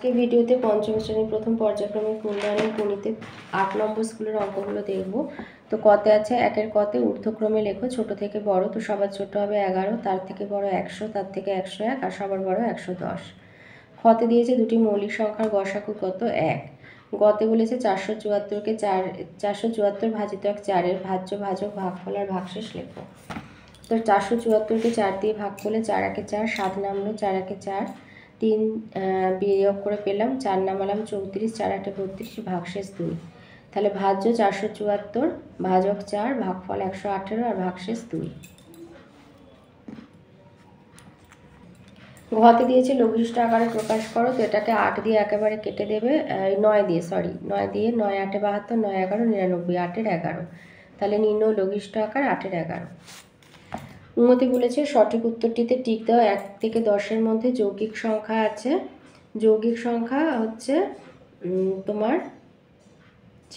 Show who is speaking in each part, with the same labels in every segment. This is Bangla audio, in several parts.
Speaker 1: এই ভিডিওতে পঞ্চম শ্রেণীর প্রথম পর্যায়ক্রমিক মূল্যায়নের গণিতে ৮ নম্বর স্কুলের অঙ্কগুলো দেখব। তো কতে আছে, একের কতে ঊর্ধ্বক্রমে লেখো ছোট থেকে বড়। তো সবার ছোট হবে 11, তার থেকে বড় 100, তার থেকে 101 আর সবার বড় 110। খতে দিয়েছে দুটি মৌলিক সংখ্যার গসাগু কত 1। গতে বলেছে 474কে 474 ভাজিত 4-এর ভাজ্য, ভাজক, ভাগফল আর ভাগশেষ লেখো। তো 474কে 4 দিয়ে ভাগ করলে 4 একে 4, 7 নামলো, 4 একে 4, 3 বিয়োগ করে পেলাম 4 নামালাম 34, 4 8 32, ভাগশেষ 2। তাহলে ভাজ্য 474, ভাজক 4, ভাগফল 118 আর ভাগশেষ 2। ঘতে দিয়েছে লঘিষ্ঠ আকারে প্রকাশ করো। তো এটাকে 8 দিয়ে একেবারে কেটে দেবে, 9 দিয়ে 9 8 72, 9 11 99, 8-এর 11। তাহলে নির্ণয় লঘিষ্ঠ আকার 8-এর 11। উন্নতি বলেছে সঠিক উত্তরটিতে টিক দাও। 1 থেকে 10-এর মধ্যে যৌগিক সংখ্যা আছে। যৌগিক সংখ্যা হচ্ছে তোমার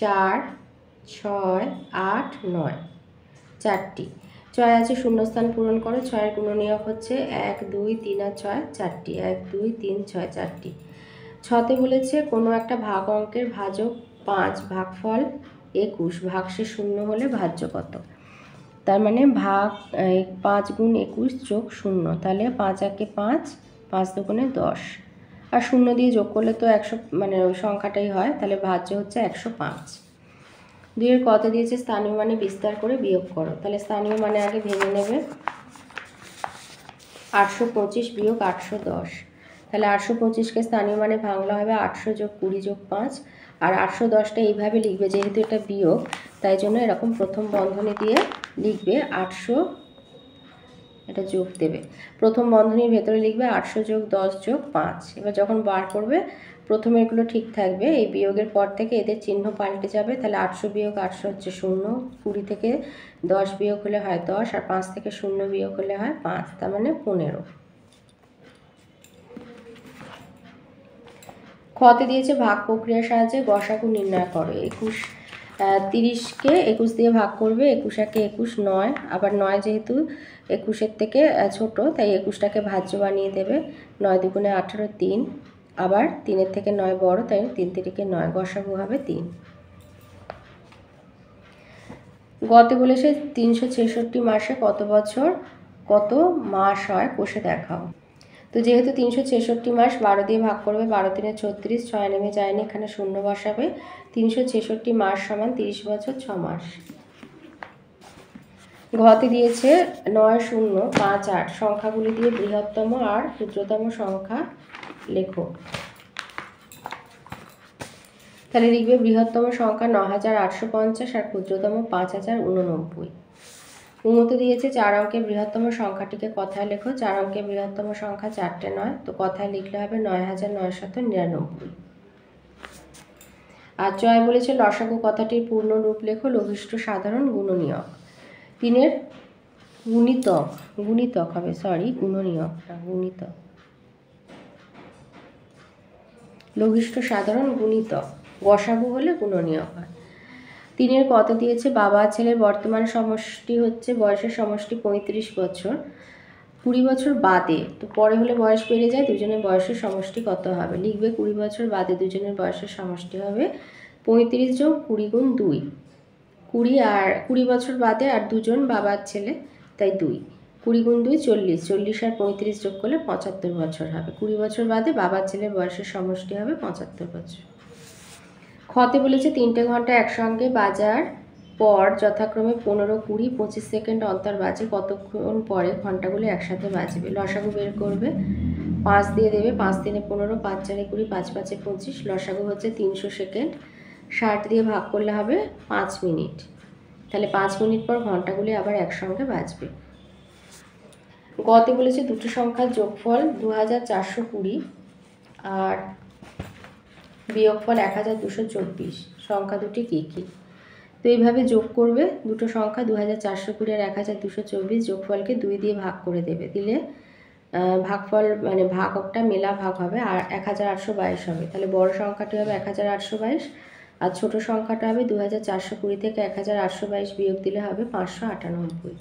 Speaker 1: 4, 6, 8, 9, 4টি। 6 আছে শূন্যস্থান পূরণ করো। 6-এর গুণনীয়ক হচ্ছে 1, 2, 3 আর 6, 4টি। 1, 2, 3, 6, 4টি। 6তে বলেছে কোনো একটা ভাগ অঙ্কের ভাজক 5, ভাগফল 21, ভাগশেষ 0 হলে ভাজ্য কত। তার মানে ভাগ 5 গুণ 21 যোগ 0, তাহলে 5 একে 5, 5 দুগুণে 10 আর 0 দিয়ে যোগ করলে তো 100, মানে ওই সংখ্যাটাই হয়। তাহলে ভাজ্য হচ্ছে 105। 2-এর কতে দিয়েছে স্থানীয় মানে বিস্তার করে বিয়োগ করো। তাহলে স্থানীয় মানে আগে ভেঙে নেবে। 825 বিয়োগ 810। তাহলে 825কে স্থানীয় মানে ভাঙলা হবে 800 যোগ 20 যোগ 5 আর 810টা এইভাবে লিখবে, যেহেতু এটা বিয়োগ তাই জন্য এরকম প্রথম বন্ধনী দিয়ে লিখবে 800, এটা যোগ দেবে। প্রথম বন্ধনীর ভেতরে লিখবে 800 যোগ 10 যোগ 5। এবার যখন বার করবে প্রথমে এগুলো ঠিক থাকবে, এই বিয়োগের পর থেকে এদের চিহ্ন পাল্টে যাবে। তাহলে 800 বিয়োগ 800 হচ্ছে 0, 20 থেকে 10 বিয়োগ হলে হয় 10 আর 5 থেকে 0 বিয়োগ হলে হয় 5, তার মানে 15। খতে দিয়েছে ভাগ প্রক্রিয়ার সাহায্যে গসাগু নির্ণয় করো। 30কে 21 দিয়ে ভাগ করবে। 21 একে 21, 9, আবার 9 যেহেতু 21-এর থেকে ছোট তাই 21টাকে ভাজ্য বানিয়ে দেবে। 9 দুগুণে 18, 3, আবার 3-এর থেকে 9 বড় তাই 3 3কে 9, গসাগু হবে 3। গতে বলেছে 366 মাসে কত বছর কত মাস হয় কষে দেখাও। তো যেহেতু 366 মাস 12 দিয়ে ভাগ করবে, 12 3 36, 6 নেমে যায়নি, এখানে 0 বসাবে। 366 মাস সমান 30 বছর 6 মাস। ঘতে দিয়েছে 9, 0, 5, 8 সংখ্যাগুলি দিয়ে বৃহত্তম আর ক্ষুদ্রতম সংখ্যা লেখো। তাহলে লিখবে বৃহত্তম সংখ্যা 9850 আর ক্ষুদ্রতম 5089। উন্নতি দিয়েছে 4 অঙ্কের বৃহত্তম সংখ্যাটিকে কথায় লেখো। 4 অঙ্কের বৃহত্তম সংখ্যা 4টে নয়, তো কথায় লিখলে হবে 9999। আর জয় বলেছে লসাগু কথাটির পূর্ণ রূপ লেখো। লঘিষ্ঠ সাধারণ গুণনীয়ক। 3-এর গুণিতক হবে, গুণনীয়ক না, গুণিতক। লঘিষ্ঠ সাধারণ গুণিতক, গসাগু হলে গুণনীয়ক হয়। 3-এর কত দিয়েছে বাবা ছেলের বর্তমান সমষ্টি হচ্ছে বয়সের সমষ্টি 35 বছর, 20 বছর বাদে। তো পরে হলে বয়স বেড়ে যায়, দুজনের বয়সের সমষ্টি কত হবে। লিখবে 20 বছর বাদে দুজনের বয়সের সমষ্টি হবে 35 যোগ 20 গুণ 2। 20 বছর বাদে আর দুজন বাবার ছেলে তাই 2, 20 গুণ 2 40, 40 আর 35 যোগ করলে 75 বছর হবে। 20 বছর বাদে বাবার ছেলের বয়সের সমষ্টি হবে 75 বছর। খতে বলেছে 3টে ঘন্টা একসঙ্গে বাজার পর যথাক্রমে 15, 20, 25 সেকেন্ড অন্তর বাজে, কতক্ষণ পরে ঘন্টাগুলি একসাথে বাজবে। লসাগু বের করবে। 5 দিয়ে দেবে, 5 3 15, 5 4 20, 5 5 25, লসাগু হচ্ছে 300 সেকেন্ড। 60 দিয়ে ভাগ করলে হবে 5 মিনিট। তাহলে 5 মিনিট পর ঘন্টাগুলি আবার একসঙ্গে বাজবে। গতে বলেছে দুটো সংখ্যার যোগফল 2420 আর বিয়োগফল 1224, সংখ্যা দুটি কী কী। তো এইভাবে যোগ করবে দুটো সংখ্যা 2420 আর 1224, যোগফলকে 2 দিয়ে ভাগ করে দেবে, দিলে ভাগফল মানে ভাগকটা মেলা ভাগ হবে আর 1822 হবে। তাহলে বড় সংখ্যাটি হবে 1822 আর ছোট সংখ্যাটা হবে 2420 থেকে 1822 বিয়োগ দিলে হবে 598।